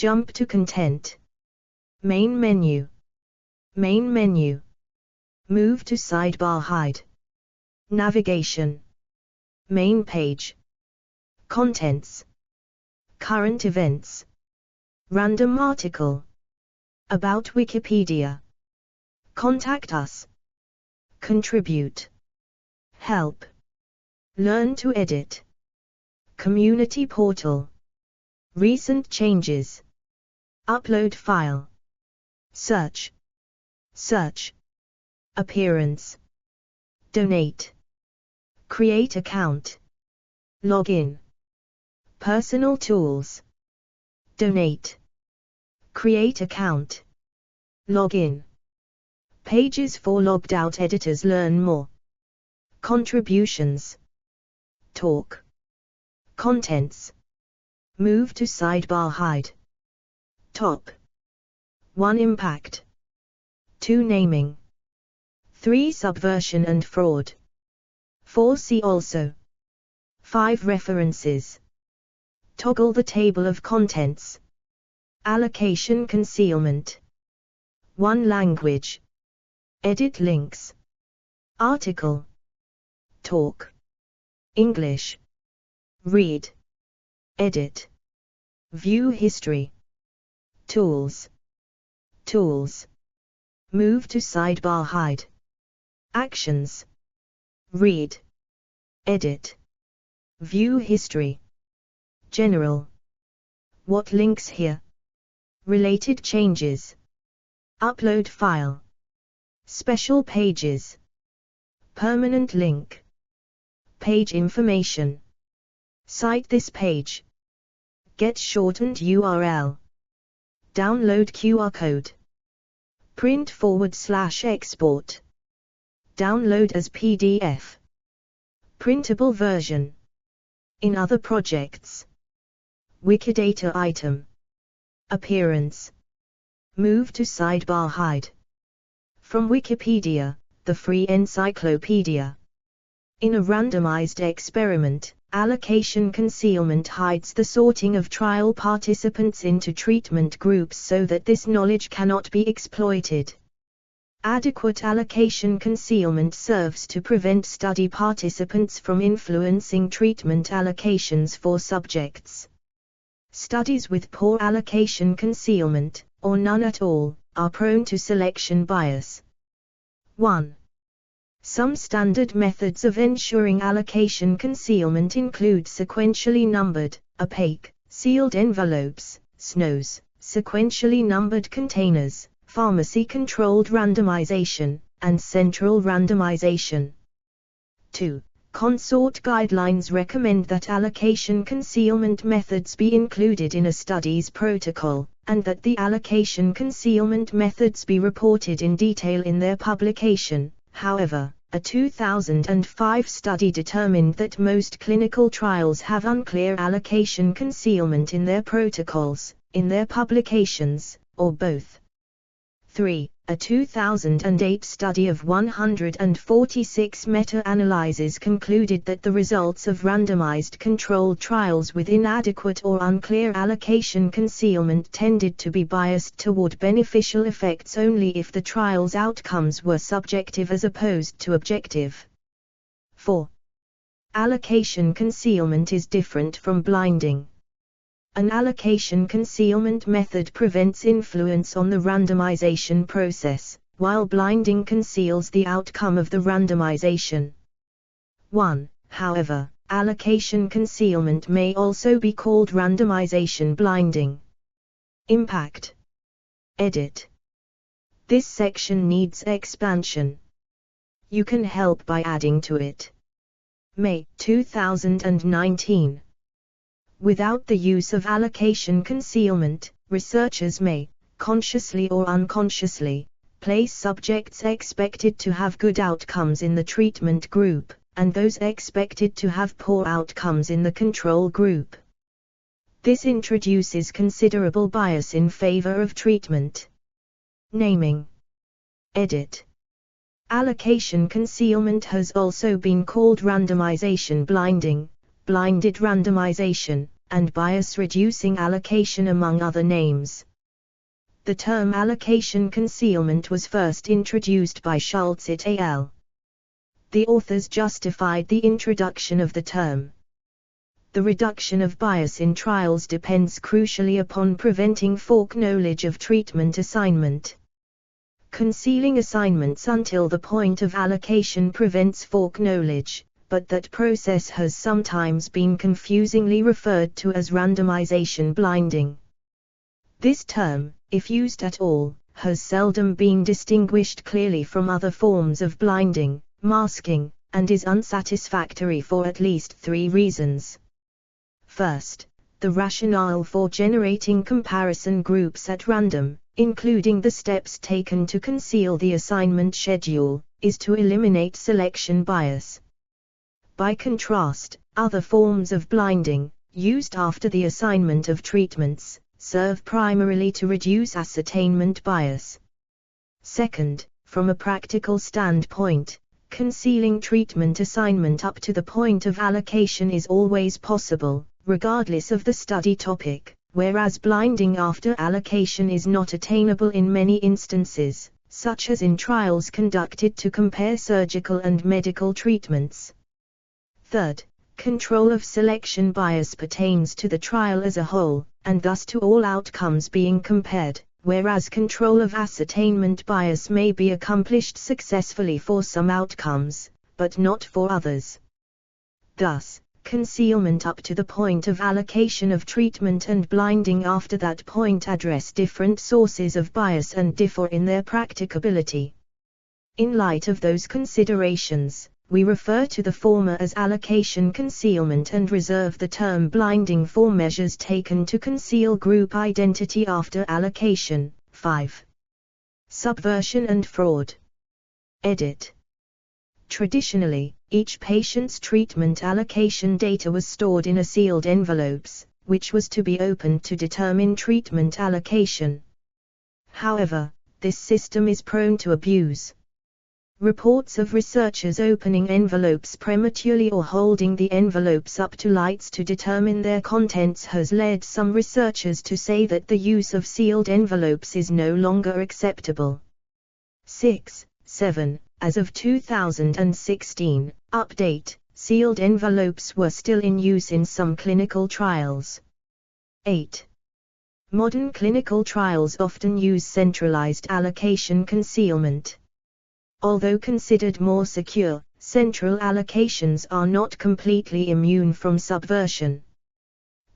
Jump to content. Main menu. Main menu. Move to sidebar hide. Navigation. Main page. Contents. Current events. Random article. About Wikipedia. Contact us. Contribute. Help. Learn to edit. Community portal. Recent changes. Upload file. Search. Search. Appearance. Donate. Create account. Login. Personal tools. Donate. Create account. Login. Pages for logged out editors. Learn more. Contributions. Talk. Contents. Move to sidebar hide. Top. 1 Impact. 2 Naming. 3 Subversion and fraud. 4 See also. 5 References. Toggle the table of contents. Allocation concealment. 1 Language. Edit links. Article. Talk. English. Read. Edit. View history. Tools. Tools. Move to sidebar hide. Actions. Read. Edit. View history. General. What links here? Related changes. Upload file. Special pages. Permanent link. Page information. Cite this page. Get shortened URL. Download QR code. Print /export. Download as PDF. Printable version. In other projects. Wikidata item. Appearance. Move to sidebar hide. From Wikipedia, the free encyclopedia. In a randomized experiment, allocation concealment hides the sorting of trial participants into treatment groups so that this knowledge cannot be exploited. Adequate allocation concealment serves to prevent study participants from influencing treatment allocations for subjects. Studies with poor allocation concealment, or none at all, are prone to selection bias. 1. Some standard methods of ensuring allocation concealment include sequentially numbered, opaque, sealed envelopes, SNOs, sequentially numbered containers, pharmacy-controlled randomization, and central randomization. 2. Consort guidelines recommend that allocation concealment methods be included in a study's protocol, and that the allocation concealment methods be reported in detail in their publication. However, a 2005 study determined that most clinical trials have unclear allocation concealment in their protocols, in their publications, or both. 3. A 2008 study of 146 meta-analyses concluded that the results of randomized controlled trials with inadequate or unclear allocation concealment tended to be biased toward beneficial effects only if the trial's outcomes were subjective as opposed to objective. 4. Allocation concealment is different from blinding. An allocation concealment method prevents influence on the randomization process, while blinding conceals the outcome of the randomization. 1. However, allocation concealment may also be called randomization blinding. Impact. Edit. This section needs expansion. You can help by adding to it. May 2019. Without the use of allocation concealment, researchers may, consciously or unconsciously, place subjects expected to have good outcomes in the treatment group, and those expected to have poor outcomes in the control group. This introduces considerable bias in favor of treatment. Naming. Edit. Allocation concealment has also been called randomization blinding, blinded randomization, and bias-reducing allocation among other names. The term allocation concealment was first introduced by Schultz et al. The authors justified the introduction of the term. The reduction of bias in trials depends crucially upon preventing false knowledge of treatment assignment. Concealing assignments until the point of allocation prevents false knowledge, but that process has sometimes been confusingly referred to as randomization blinding. This term, if used at all, has seldom been distinguished clearly from other forms of blinding, masking, and is unsatisfactory for at least 3 reasons. First, the rationale for generating comparison groups at random, including the steps taken to conceal the assignment schedule, is to eliminate selection bias. By contrast, other forms of blinding, used after the assignment of treatments, serve primarily to reduce ascertainment bias. Second, from a practical standpoint, concealing treatment assignment up to the point of allocation is always possible, regardless of the study topic, whereas blinding after allocation is not attainable in many instances, such as in trials conducted to compare surgical and medical treatments. Third, control of selection bias pertains to the trial as a whole, and thus to all outcomes being compared, whereas control of ascertainment bias may be accomplished successfully for some outcomes, but not for others. Thus, concealment up to the point of allocation of treatment and blinding after that point address different sources of bias and differ in their practicability. In light of those considerations, we refer to the former as allocation concealment and reserve the term blinding for measures taken to conceal group identity after allocation. 5. Subversion and fraud. Edit. Traditionally, each patient's treatment allocation data was stored in a sealed envelopes, which was to be opened to determine treatment allocation. However, this system is prone to abuse. Reports of researchers opening envelopes prematurely or holding the envelopes up to lights to determine their contents has led some researchers to say that the use of sealed envelopes is no longer acceptable. 6. 7. As of 2016, update, sealed envelopes were still in use in some clinical trials. 8. Modern clinical trials often use centralized allocation concealment. Although considered more secure, central allocations are not completely immune from subversion.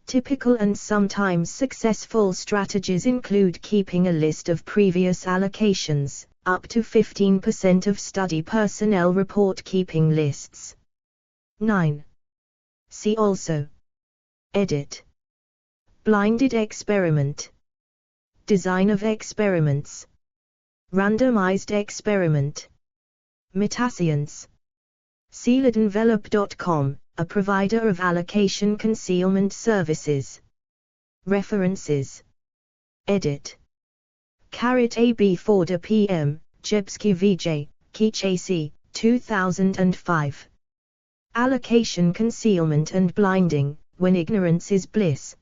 Typical and sometimes successful strategies include keeping a list of previous allocations. Up to 15% of study personnel report keeping lists. 9. See also. Edit. Blinded experiment. Design of experiments. Randomized experiment. Metascience. SealedEnvelope.com, a provider of allocation concealment services. References. Edit. AB Forder PM, Jebsky VJ, Kichasi, 2005. Allocation Concealment and Blinding, When Ignorance is Bliss.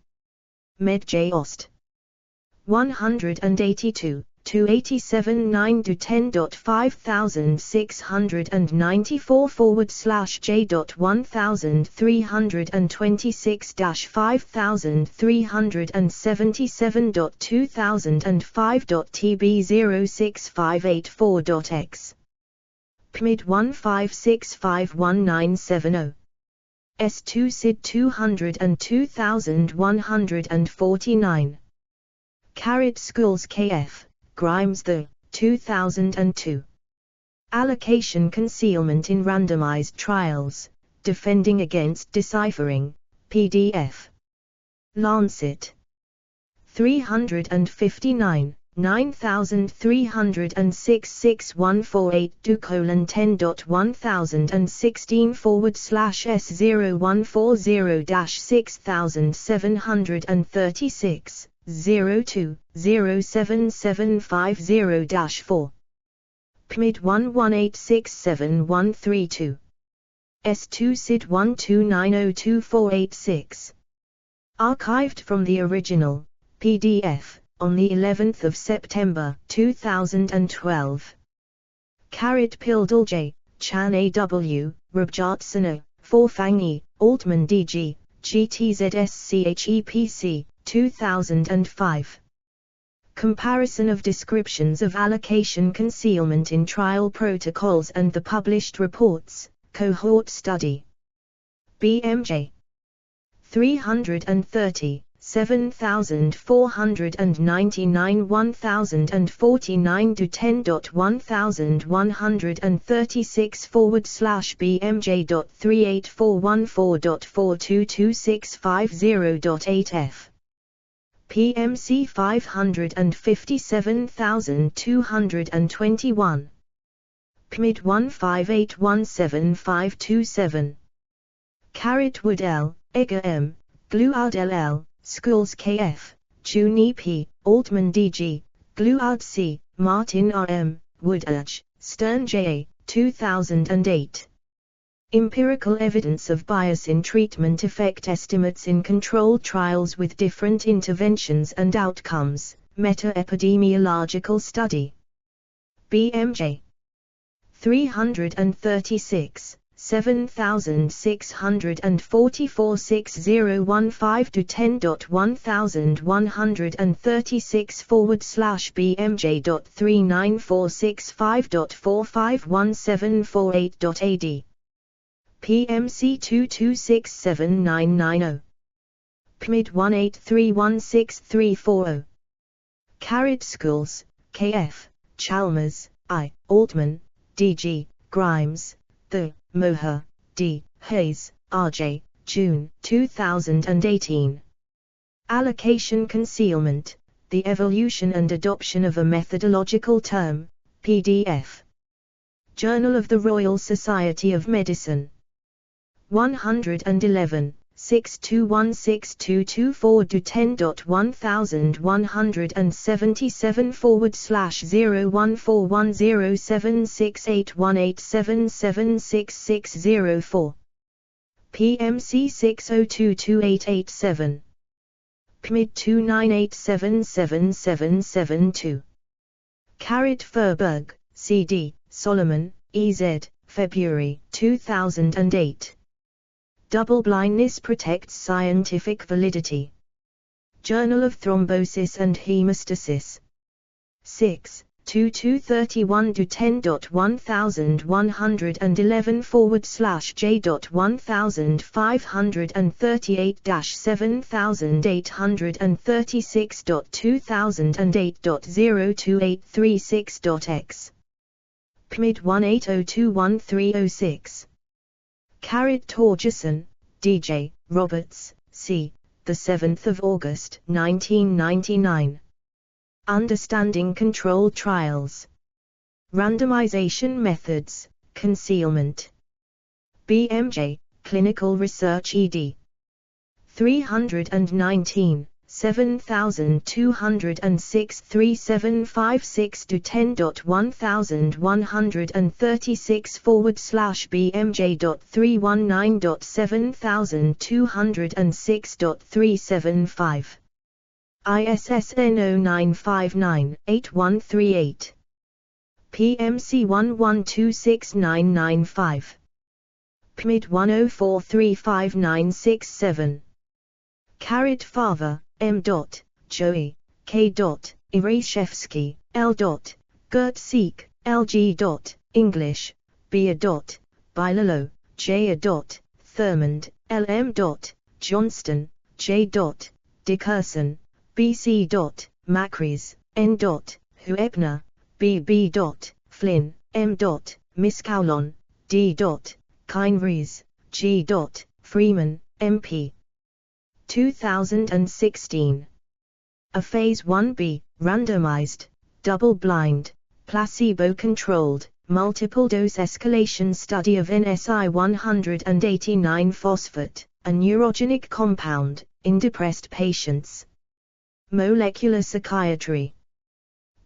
MedJ Ost. 182, 287 9-10.5000-626-5327.2005.TB06584.X. PMID 1565190. S2 SID 200 and 2149. Schools KF, Grimes the, 2002. Allocation Concealment in Randomized Trials, Defending Against Deciphering, PDF. Lancet. 359, 9306 6148 2:10.1016/S0140-6736, 02-07750-4. PMID 11867132. S2 SID 129024886. Archived from the original PDF on the 11th of September 2012. Pildal J, Chan A.W., Rabjatsana, Forfang E, Altman D.G., GTZSCHEPC, 2005. Comparison of descriptions of allocation concealment in trial protocols and the published reports, cohort study. BMJ 330, 7499 1049 to 10.1136 /BMJ.38414.42265.0.8F. PMC 557221. PMID 1581757. Wood L, Egger M, Gluad LL, Schools KF, Juni P, Altman DG, Gluad C, Martin RM, Wood H, Stern J. 2008. Empirical evidence of bias in treatment effect estimates in controlled trials with different interventions and outcomes, meta-epidemiological study. BMJ 336, 7644 6015 to 10.1136 /BMJ.39465.451748.AD. PMC 2267990. PMID 1831634. Schools, KF, Chalmers, I, Altman, DG, Grimes, The, Moher, D, Hayes, RJ, June 2018. Allocation Concealment, The Evolution and Adoption of a Methodological Term, PDF. Journal of the Royal Society of Medicine. 111, 621622 to 10.1177 /01410768187776604. PMC 60228887. PMID 2987772. Furberg, C.D., Solomon, E.Z., February 2008. Double-blindness protects scientific validity. Journal of Thrombosis and Hemostasis. 6, 2231 to 10.1111 /J.1536.2008.02836.x. PMID 180213006. Torgerson, D.J., Roberts, C., 7th of August 1999. Understanding Controlled Trials. Randomization Methods, Concealment. BMJ, Clinical Research ed. 319, 7206 3756 to 10.1136 /BMJ.319.7206.375. ISSN 0959-8138. PMC 1126995. PMID 1043597. Farver, M. Joey, K. Irashevsky, L. Gertseek, L.G. English, B. Bilalo, J. Thurmond, L. M. Johnston, J. Dickerson, B. C. Macris, N. Huebner, B. B. Flynn, M. Miscowlon, D. Keinries, G. Freeman, M.P. 2016. A Phase 1b, randomized, double-blind, placebo-controlled, multiple-dose escalation study of NSI-189-phosphate, a neurogenic compound, in depressed patients. Molecular Psychiatry.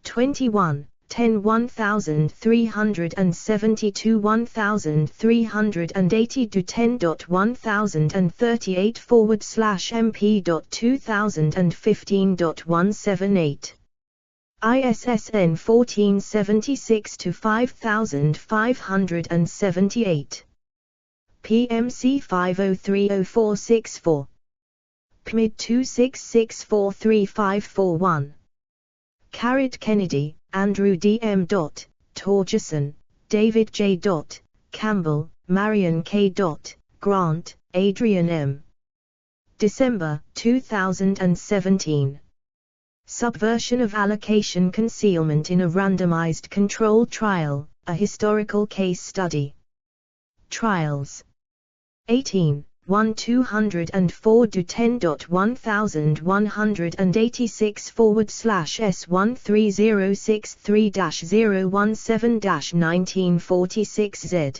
21, 10 1372 1380 to 10.1038/MP.2015.178. ISSN 1476 to 5578. PMC 50304664. PMID 266435541. Carrot Kennedy, Andrew D. M. Torgerson, David J. Campbell, Marion K. Grant, Adrian M. December 2017. Subversion of allocation concealment in a randomized controlled trial, a historical case study. Trials 18. 204 to 10.1186/13063017-1946 Z.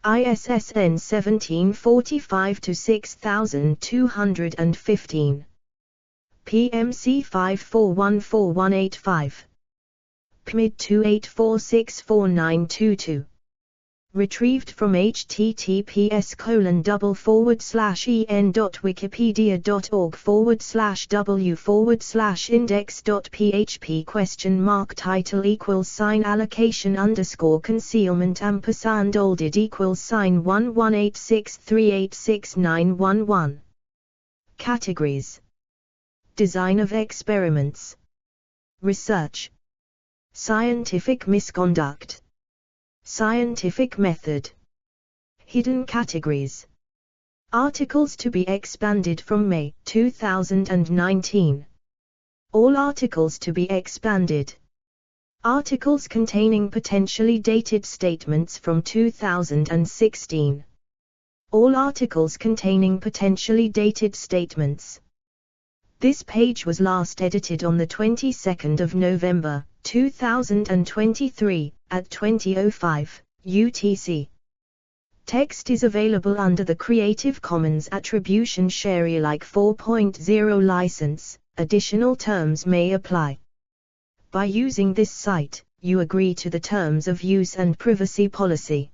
ISSN 1745 to 6215. PMC 5414185. PMID 284649222. Retrieved from https://en.wikipedia.org/w/index.php title =allocation_concealment &olded =1186386911. Categories: Design of experiments, Research, Scientific misconduct, Scientific method. Hidden categories. Articles to be expanded from May 2019. All articles to be expanded. Articles containing potentially dated statements from 2016. All articles containing potentially dated statements. This page was last edited on the 22nd of November, 2023, at 20:05 UTC. Text is available under the Creative Commons Attribution Share Alike 4.0 license. Additional terms may apply. By using this site, you agree to the terms of use and privacy policy.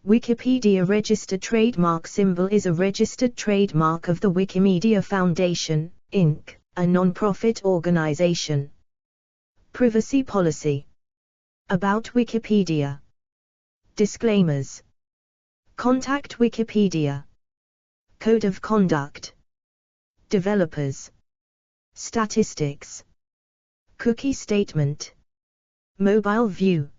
Wikipedia registered trademark symbol is a registered trademark of the Wikimedia Foundation, Inc., a non-profit organization. Privacy policy. About Wikipedia. Disclaimers. Contact Wikipedia. Code of conduct. Developers. Statistics. Cookie statement. Mobile view.